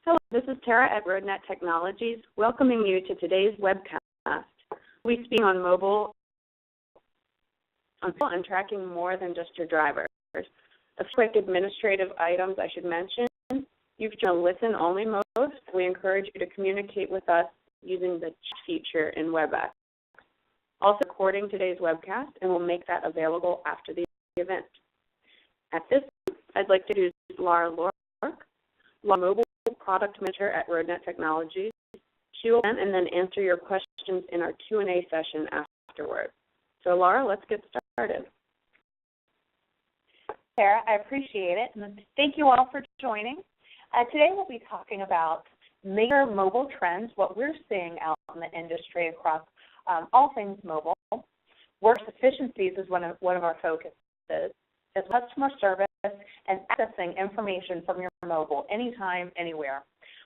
Hello, this is Tara at RoadNet Technologies, welcoming you to today's webcast. We speak on mobile and tracking more than just your drivers. A quick administrative items I should mention. You've chosen listen-only mode. We encourage you to communicate with us using the chat feature in WebEx. Also recording today's webcast, and we'll make that available after the event. At this time, I'd like to introduce Laura Lork, Mobile Product Manager at RoadNet Technologies. She will then answer your questions in our Q&A session afterwards. So Laura, let's get started. Sarah, I appreciate it. And thank you all for joining. Today we'll be talking about major mobile trends, what we're seeing out in the industry across all things mobile. Work efficiencies is one of our focuses, as customer service and accessing information from your mobile anytime, anywhere.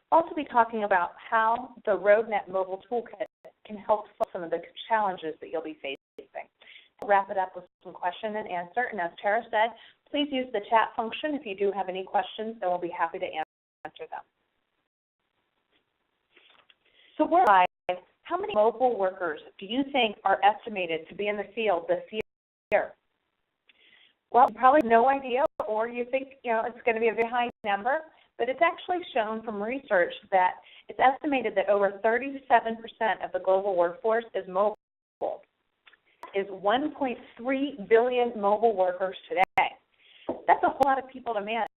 We'll also be talking about how the RoadNet Mobile Toolkit can help solve some of the challenges that you'll be facing. We'll wrap it up with some question and answer. And as Tara said, please use the chat function if you do have any questions, and we'll be happy to answer them. So we're live. How many mobile workers do you think are estimated to be in the field this year? Well, probably no idea, or you think it's going to be a very high number, but it's actually shown from research that it's estimated that over 37% of the global workforce is mobile. That is 1.3 billion mobile workers today. That's a whole lot of people to manage.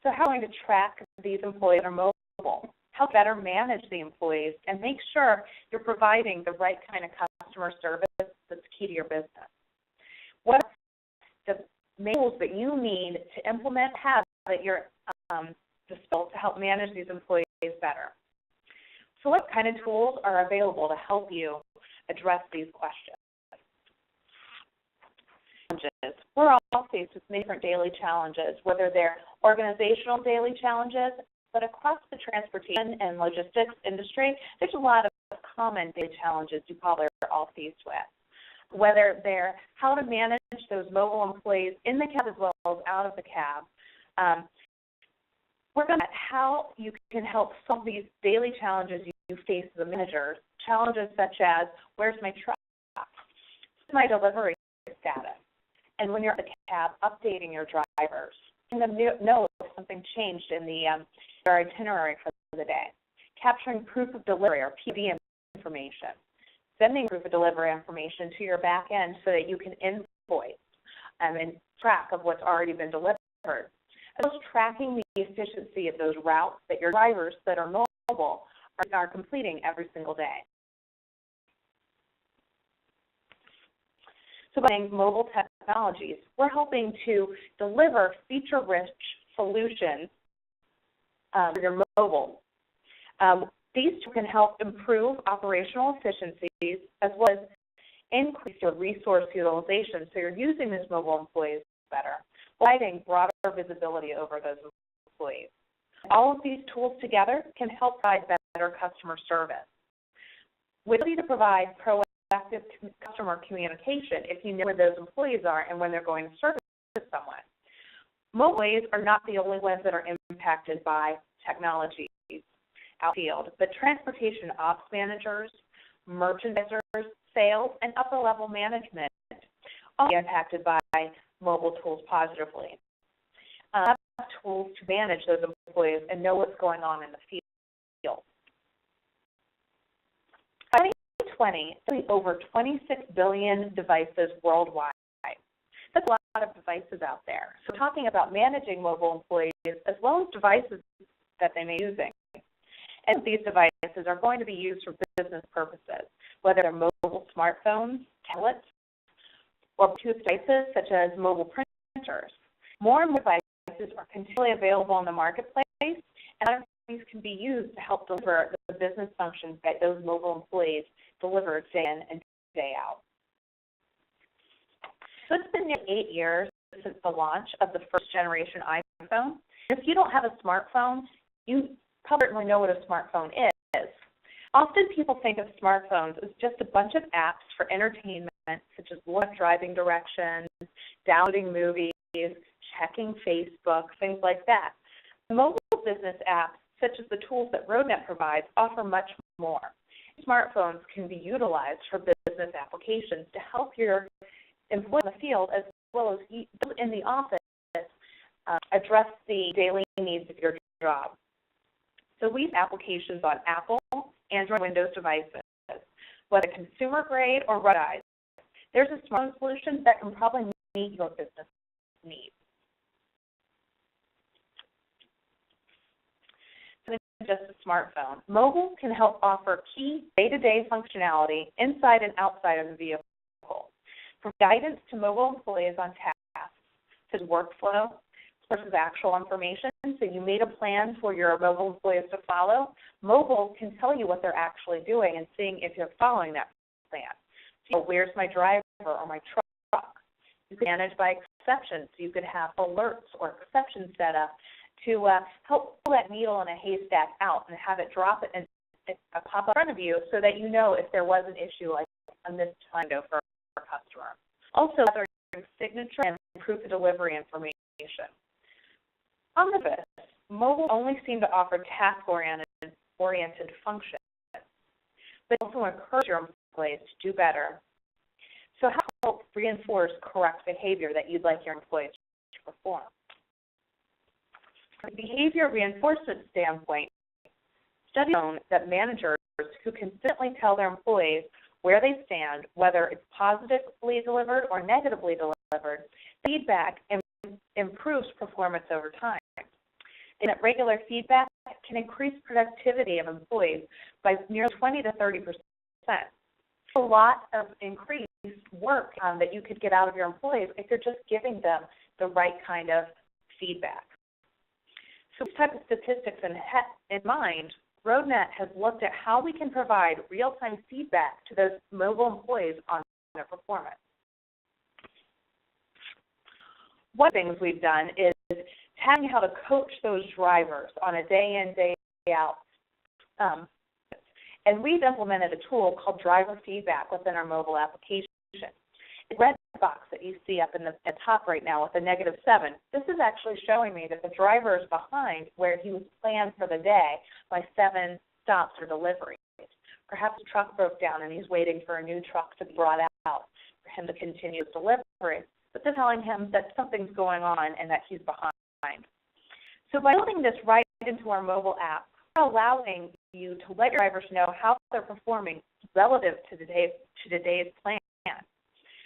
So how are we going to track these employees that are mobile? How better manage the employees and make sure you're providing the right kind of customer service that's key to your business? What are the tools that you need to implement, have at your disposal to help manage these employees better? So what kind of tools are available to help you address these questions? We're all faced with different daily challenges, whether they're organizational daily challenges, but across the transportation and logistics industry, there's a lot of common daily challenges you probably are all faced with. Whether they're how to manage those mobile employees in the cab as well as out of the cab. We're going to look at how you can help solve these daily challenges you face as a manager. Challenges such as, where's my truck? What's my delivery status? And when you're at the cab, updating your drivers. Letting them know if something changed in their itinerary for the day. Capturing proof of delivery or PV information. Sending proof of delivery information to your back end so that you can invoice and track of what's already been delivered. As well as tracking the efficiency of those routes that your drivers that are mobile are completing every single day. So by mobile technologies, we're helping to deliver feature-rich solutions for your mobile. These can help improve operational efficiencies as well as increase your resource utilization so you're using these mobile employees better, providing broader visibility over those employees. All of these tools together can help provide better customer service. With the ability to provide proactive customer communication if you know where those employees are and when they're going to service someone. Mobile employees are not the only ones that are impacted by technology outfield, but transportation ops managers, merchandisers, sales, and upper-level management all impacted by mobile tools positively. Have tools to manage those employees and know what's going on in the field. By 2020, there'll be over 26 billion devices worldwide. That's a lot of devices out there. So we're talking about managing mobile employees as well as devices that they may be using. And these devices are going to be used for business purposes, whether they're mobile smartphones, tablets, or Bluetooth devices such as mobile printers. More and more devices are continually available in the marketplace, and other things can be used to help deliver the business functions that those mobile employees deliver day in and day out. So it's been nearly 8 years since the launch of the first generation iPhone. If you don't have a smartphone, you probably certainly know what a smartphone is. Often people think of smartphones as just a bunch of apps for entertainment, such as driving directions, downloading movies, checking Facebook, things like that. Mobile business apps such as the tools that RoadNet provides, offer much more. Smartphones can be utilized for business applications to help your employees in the field as well as those in the office address the daily needs of your job. So we have applications on Apple, Android, Windows devices, whether consumer grade or ruggedized. There's a smartphone solution that can probably meet your business needs. So just a smartphone. Mobile can help offer key day-to-day functionality inside and outside of the vehicle. From guidance to mobile employees on tasks, such as workflow, versus actual information. So you made a plan for your mobile employees to follow. Mobile can tell you what they're actually doing and seeing if you're following that plan. So, where's my driver or my truck? You can manage by exceptions. So you could have alerts or exceptions set up to help pull that needle in a haystack out and have it drop it and pop up in front of you so that you know if there was an issue like a missed window for a customer. Also, gathering signature and proof of delivery information. On the surface, mobile only seem to offer task-oriented functions, but also encourage your employees to do better. So how to help reinforce correct behavior that you'd like your employees to perform? From a behavior reinforcement standpoint, studies have shown that managers who consistently tell their employees where they stand, whether it's positively delivered or negatively delivered, feedback improves performance over time. And that regular feedback can increase productivity of employees by nearly 20 to 30%. A lot of increased work that you could get out of your employees if you're just giving them the right kind of feedback. So with this type of statistics in mind, RoadNet has looked at how we can provide real-time feedback to those mobile employees on their performance. One of the things we've done is telling how to coach those drivers on a day-in, day-out. And we've implemented a tool called driver feedback within our mobile application. The red box that you see up in the top right now with the -7, this is actually showing me that the driver is behind where he was planned for the day by 7 stops or deliveries. Perhaps the truck broke down and he's waiting for a new truck to be brought out for him to continue his delivery. But they're telling him that something's going on and that he's behind. So by building this right into our mobile app, we're allowing you to let your drivers know how they're performing relative to today's plan.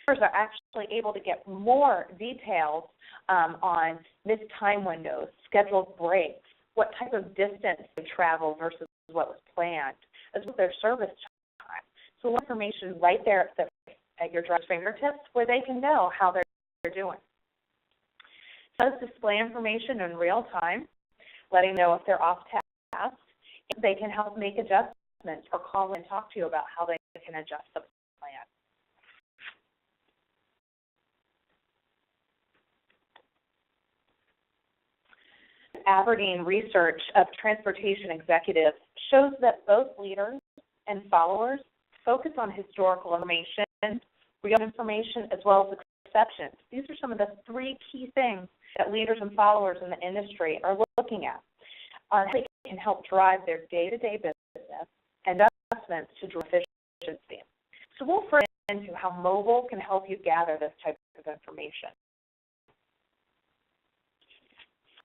Drivers are actually able to get more details on missed time windows, scheduled breaks, what type of distance they travel versus what was planned, as well as their service time. So information right there at your driver's fingertips where they can know how they're doing. It does display information in real time, letting know if they're off task. They can help make adjustments or call and talk to you about how they can adjust the plan. Aberdeen research of transportation executives shows that both leaders and followers focus on historical information, real information, as well as exceptions. These are some of the 3 key things that leaders and followers in the industry are looking at on how they can help drive their day-to-day business and adjustments to drive efficiency. So we'll further into how mobile can help you gather this type of information.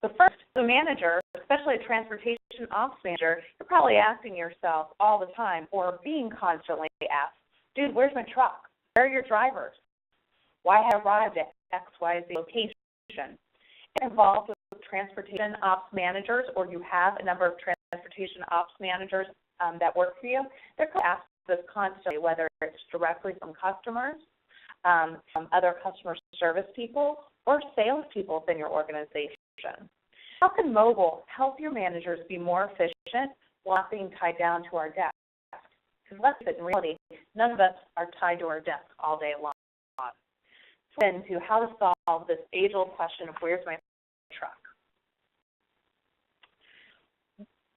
But first, the manager, especially a transportation ops manager, you're probably asking yourself all the time or being constantly asked, dude, where's my truck? Where are your drivers? Why have I arrived at XYZ location? Get involved with transportation ops managers, or you have a number of transportation ops managers that work for you. They're going to ask this constantly, whether it's directly from customers, from other customer service people, or sales people within your organization. How can mobile help your managers be more efficient while not being tied down to our desk? Because let's face it, in reality, none of us are tied to our desk all day long. So into how to solve this age-old question of where's my truck?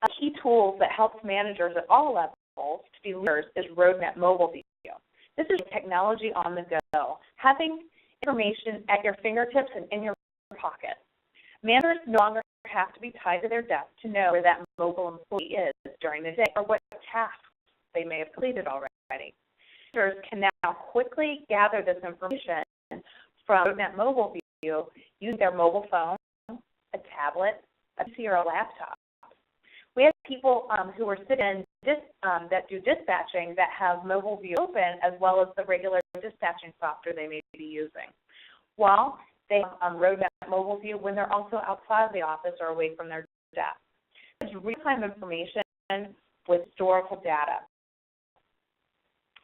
A key tool that helps managers at all levels to be leaders is RoadNet Mobile Video. This is technology on the go, having information at your fingertips and in your pocket. Managers no longer have to be tied to their desk to know where that mobile employee is during the day or what tasks they may have completed already. Users can now quickly gather this information from that mobile view using their mobile phone, a tablet, a PC, or a laptop. We have people who are sitting that do dispatching that have mobile view open as well as the regular dispatching software they may be using, while they have Roadmap mobile view when they're also outside of the office or away from their desk. It's real-time information with historical data.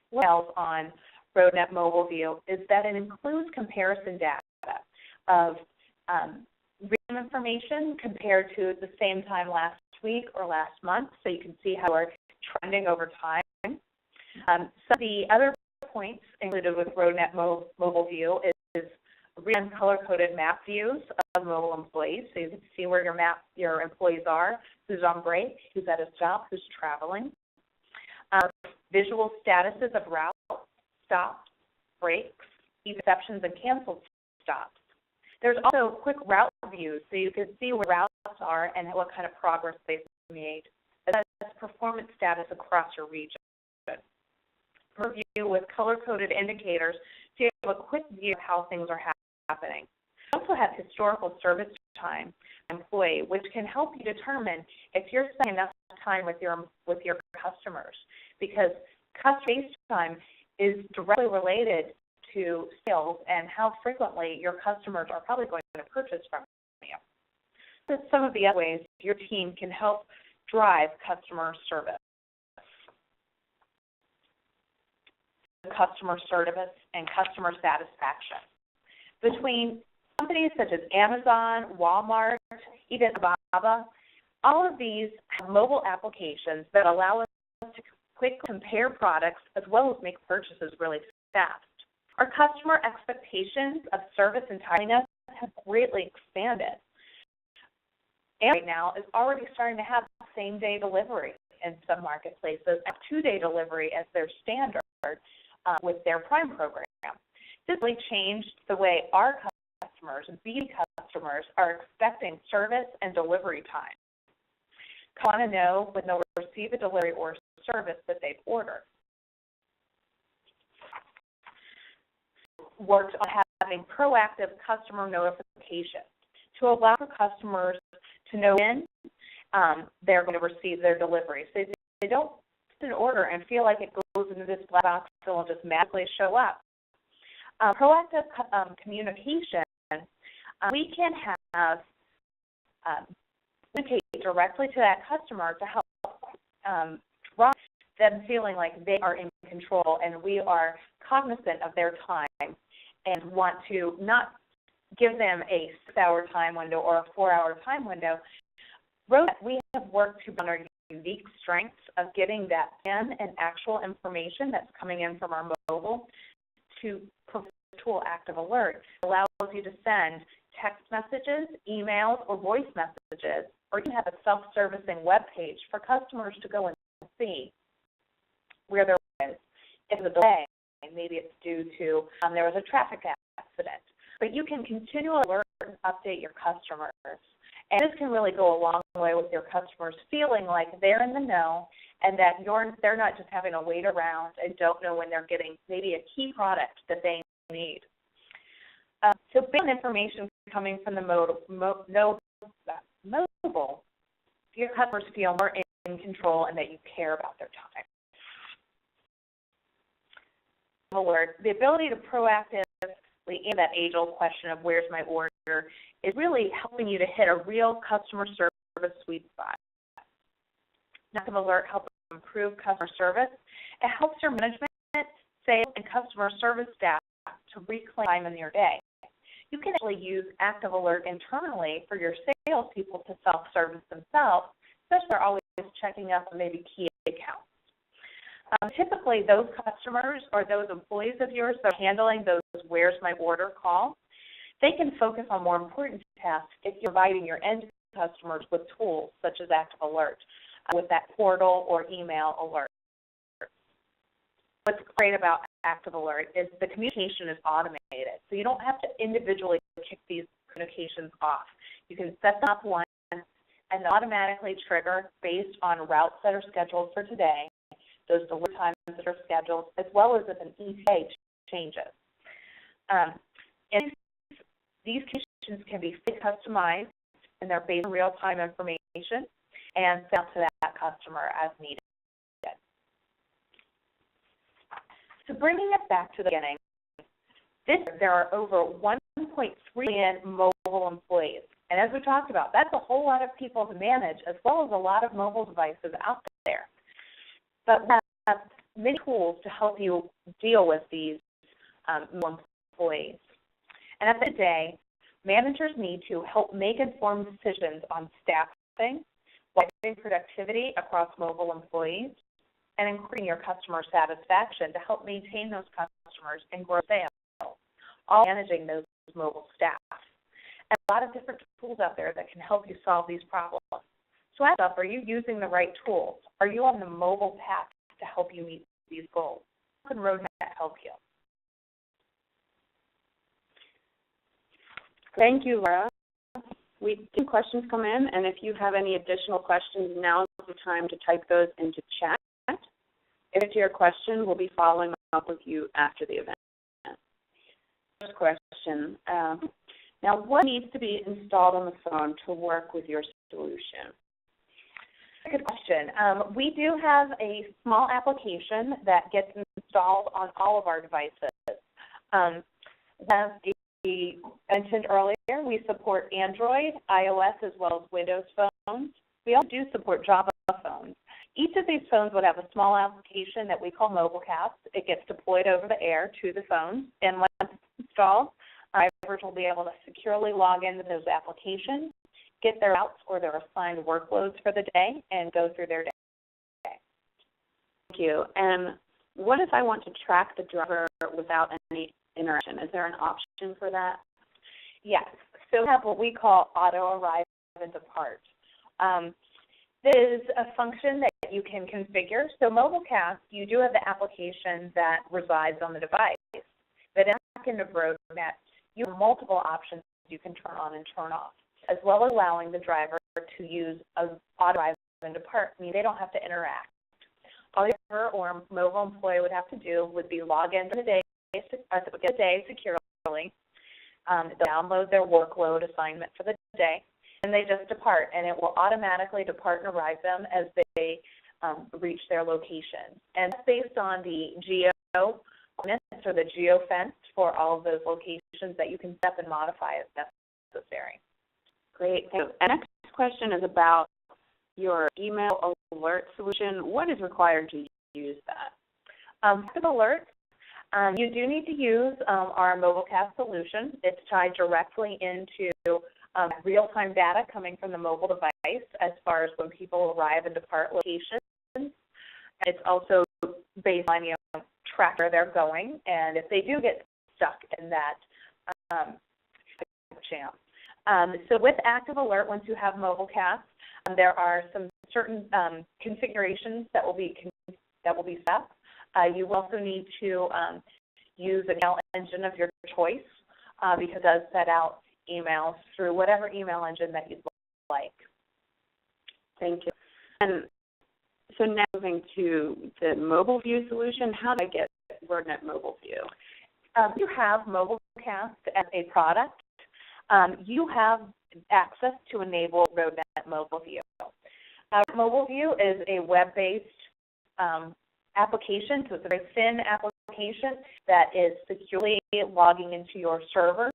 What else on Roadmap mobile view is that it includes comparison data of real information compared to the same time last week or last month, so you can see how we're trending over time. Some of the other points included with Roadmap mobile view is real-time color-coded map views of mobile employees, so you can see where your employees are, who's on break, who's at a stop, who's traveling. Visual statuses of routes, stops, breaks, exceptions, and canceled stops. There's also quick route views, so you can see where routes are and what kind of progress they've made. That's performance status across your region. Review with color-coded indicators, so you have a quick view of how things are happening. We also have historical service time employee, which can help you determine if you're spending enough time with your customers, because customer time is directly related to sales and how frequently your customers are probably going to purchase from you. That's some of the other ways your team can help drive customer service. Customer service and customer satisfaction. Between companies such as Amazon, Walmart, even Alibaba, all of these have mobile applications that allow us to quickly compare products as well as make purchases really fast. Our customer expectations of service and timeliness have greatly expanded. And right now is already starting to have same-day delivery in some marketplaces, and two-day delivery as their standard with their Prime program. This really changed the way our customers, B2B customers, are expecting service and delivery time. They want to know when they'll receive a delivery or service that they've ordered. Worked on having proactive customer notifications to allow for customers to know when they're going to receive their delivery. So they don't put an order and feel like it goes into this black box and will just magically show up. Proactive communication, we can have communicate directly to that customer to help drive them feeling like they are in control and we are cognizant of their time and want to not give them a 6-hour time window or a 4-hour time window. We have worked to build our unique strengths of getting that in and actual information that's coming in from our mobile to tool Active Alert. It allows you to send text messages, emails, or voice messages, or you can have a self-servicing web page for customers to go and see where there is. If there's a delay, maybe it's due to there was a traffic accident. But you can continually alert and update your customers. And this can really go a long way with your customers feeling like they're in the know and that they're not just having to wait around and don't know when they're getting maybe a key product that they need. So based on information coming from the mobile, your customers feel more in control and that you care about their time. Alert, the ability to proactively answer that age-old question of where's my order is really helping you to hit a real customer service sweet spot. Active Alert helps improve customer service. It helps your management, sales, and customer service staff to reclaim time in your day. You can actually use Active Alert internally for your salespeople to self-service themselves, especially if they're always checking up on maybe key accounts. Typically, those customers or those employees of yours that are handling those where's my order call, they can focus on more important tasks if you're providing your end customers with tools such as Active Alert with that portal or email alert. What's great about Active Alert is the communication is automated, so you don't have to individually kick these communications off. You can set them up once, and they'll automatically trigger based on routes that are scheduled for today, those delivery times that are scheduled, as well as if an ETA changes. And these communications can be customized, and they're based on real-time information and sent to that customer as needed. So bringing it back to the beginning, there are over 1.3 million mobile employees. And as we talked about, that's a whole lot of people to manage, as well as a lot of mobile devices out there. But we have many tools to help you deal with these employees. And at the end of the day, managers need to help make informed decisions on staffing, driving productivity across mobile employees, and increasing your customer satisfaction to help maintain those customers and grow sales, all managing those mobile staff. And a lot of different tools out there that can help you solve these problems. So ask yourself, are you using the right tools? Are you on the mobile path to help you meet these goals? How can Roadmap help you? Thank you, Laura. We did questions come in, and if you have any additional questions, now is the time to type those into chat. If it's your question, we'll be following up with you after the event. First question. Now, what needs to be installed on the phone to work with your solution? Good question. We do have a small application that gets installed on all of our devices. As we mentioned earlier, we support Android, iOS, as well as Windows phones. We also do support Java phones. Each of these phones would have a small application that we call MobileCast. It gets deployed over the air to the phone, and once it's installed, drivers will be able to securely log into those applications, get their routes or their assigned workloads for the day, and go through their day. Thank you. And what if I want to track the driver without any interaction? Is there an option for that? Yes. So we have what we call auto arrive and depart. This is a function that you can configure. So MobileCast, you do have the application that resides on the device. But back into Roadmap, you have multiple options you can turn on and turn off, as well as allowing the driver to use auto arrive and depart, meaning they don't have to interact. All the driver or mobile employee would have to do would be log in for the day securely, download their workload assignment for the day, and they just depart, and it will automatically depart and arrive them as they reach their location. And that's based on the geo coordinates or the geofence for all of those locations that you can set and modify as necessary. Great. Thank you. And next question is about your email alert solution. What is required to use that? For the alerts, you do need to use our MobileCast solution. It's tied directly into real-time data coming from the mobile device as far as when people arrive and depart locations. It's also based on track where they're going, and if they do get stuck in that jam. So with Active Alert, once you have MobileCast, there are some certain configurations that will be set. You also need to use an email engine of your choice because it does set out emails through whatever email engine that you'd like. Thank you. And so now moving to the Mobile View solution, how do I get Roadmap Mobile View? You have MobileCast as a product. You have access to enable Roadmap Mobile View. Mobile View is a web-based application, so it's a very thin application that is securely logging into your servers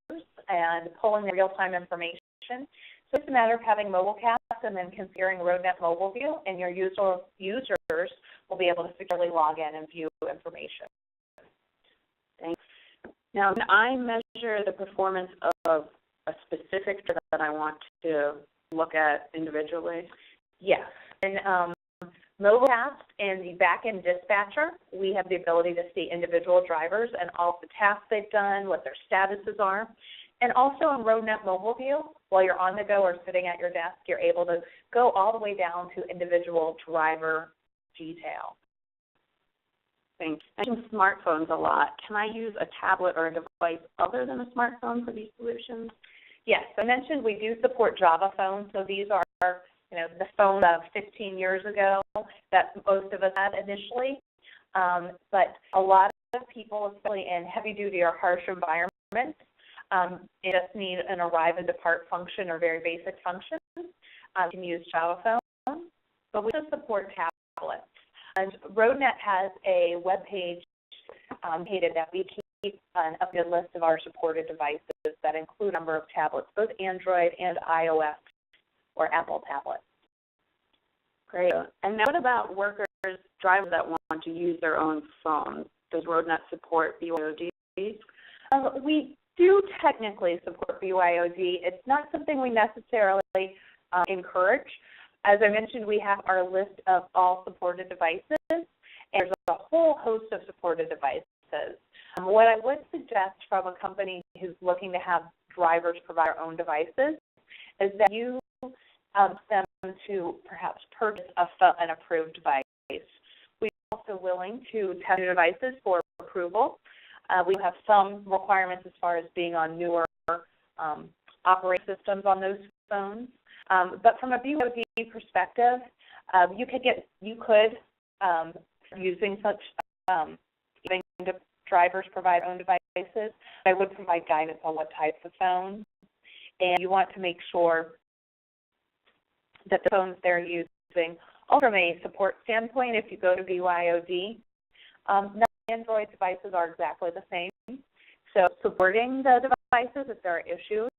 and pulling the real-time information. So it's a matter of having MobileCast and then configuring Roadmap Mobile View, and your users will be able to securely log in and view information. Thanks. Now, can I measure the performance of a specific driver that I want to look at individually? Yes. In MobileCast and the backend dispatcher, we have the ability to see individual drivers and all the tasks they've done, what their statuses are. And also in Roadmap Mobile View, while you're on the go or sitting at your desk, you're able to go all the way down to individual driver detail. Thanks. I mentioned smartphones a lot. Can I use a tablet or a device other than a smartphone for these solutions? Yes, I mentioned we do support Java phones, so these are the phone of 15 years ago that most of us had initially. But a lot of people, especially in heavy-duty or harsh environments, they just need an arrive and depart function or very basic functions. You can use Java phone, but we also support tablets. And RoadNet has a web page that we keep an updated list of our supported devices that include a number of tablets, both Android and iOS or Apple tablets. Great. And now what about workers, drivers that want to use their own phones? Does RoadNet support BYOD? We do technically support BYOD. It's not something we necessarily encourage. As I mentioned, we have our list of all supported devices, and there's a whole host of supported devices. What I would suggest from a company who's looking to have drivers provide their own devices is that you ask them to perhaps purchase an approved device. We're also willing to test new devices for approval. We have some requirements as far as being on newer operating systems on those phones. But from a BYOD perspective, you could using such drivers provide own devices. I would provide guidance on what types of phones, and you want to make sure that the phones they're using, also from a support standpoint, if you go to BYOD, Android devices are exactly the same. So supporting the devices, if there are issues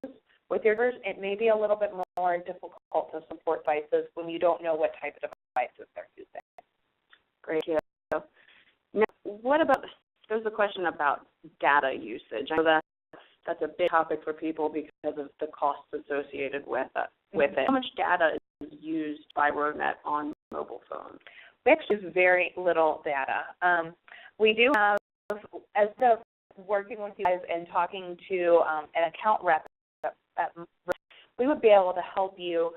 with your drivers, it may be a little bit more difficult to support devices when you don't know what type of devices they're using. Great. Now, what about, there's a question about data usage. I know that's a big topic for people because of the costs associated with it. How much data is used by RoadNet on mobile phones? We actually use very little data. We do have, as of working with you guys and talking to an account rep, we would be able to help you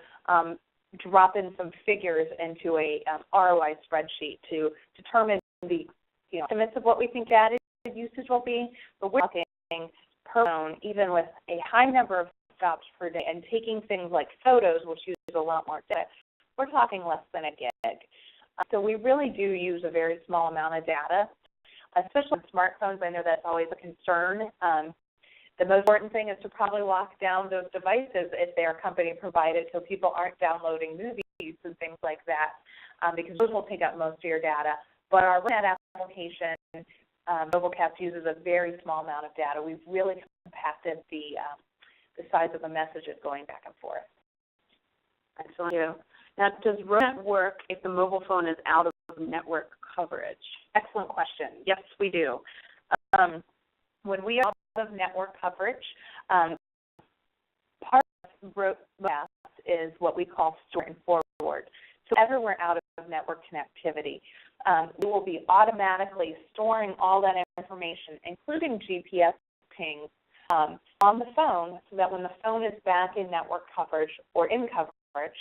drop in some figures into a ROI spreadsheet to determine the estimates of what we think data usage will be. But we're talking per phone, even with a high number of stops per day, and taking things like photos, which use a lot more data, we're talking less than a gig. So we really do use a very small amount of data, especially on smartphones. I know that's always a concern. The most important thing is to probably lock down those devices if they are company provided, so people aren't downloading movies and things like that, because those will take up most of your data. But our RoadNet application, MobileCast, uses a very small amount of data. We've really compacted the size of the messages going back and forth. Excellent. Thank you. Now, does RoadNet work if the mobile phone is out of network coverage? Excellent question. Yes, we do. When we are out of network coverage, part of RoadNet is what we call store and forward. So whenever we're out of network connectivity, we will be automatically storing all that information, including GPS pings, on the phone, so that when the phone is back in network coverage or in coverage,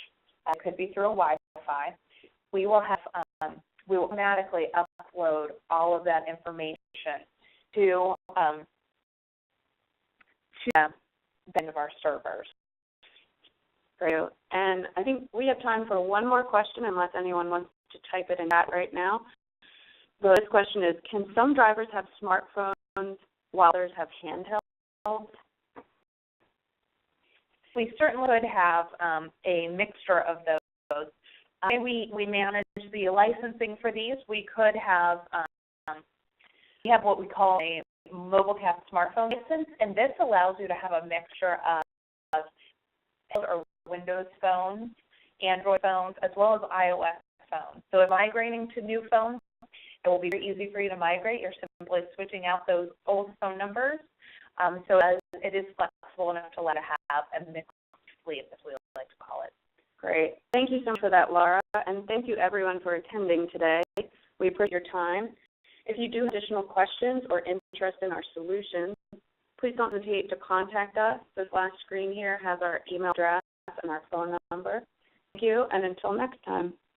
it could be through a Wi-Fi, we will automatically upload all of that information to the end of our servers. Great. And I think we have time for one more question, unless anyone wants to type it in chat right now. This question is, can some drivers have smartphones while others have handhelds? We certainly could have a mixture of those. We manage the licensing for these. We could have, we have what we call a MobileCast smartphone license, and this allows you to have a mixture of or Windows phones, Android phones, as well as iOS phones. So if migrating to new phones, it will be very easy for you to migrate. You're simply switching out those old phone numbers. So as it is flexible enough to let it have a mixed fleet, as we like to call it. Great. Thank you so much for that, Laura, and thank you everyone for attending today. We appreciate your time. If you do have additional questions or interest in our solutions, please don't hesitate to contact us. This last screen here has our email address and our phone number. Thank you, and until next time.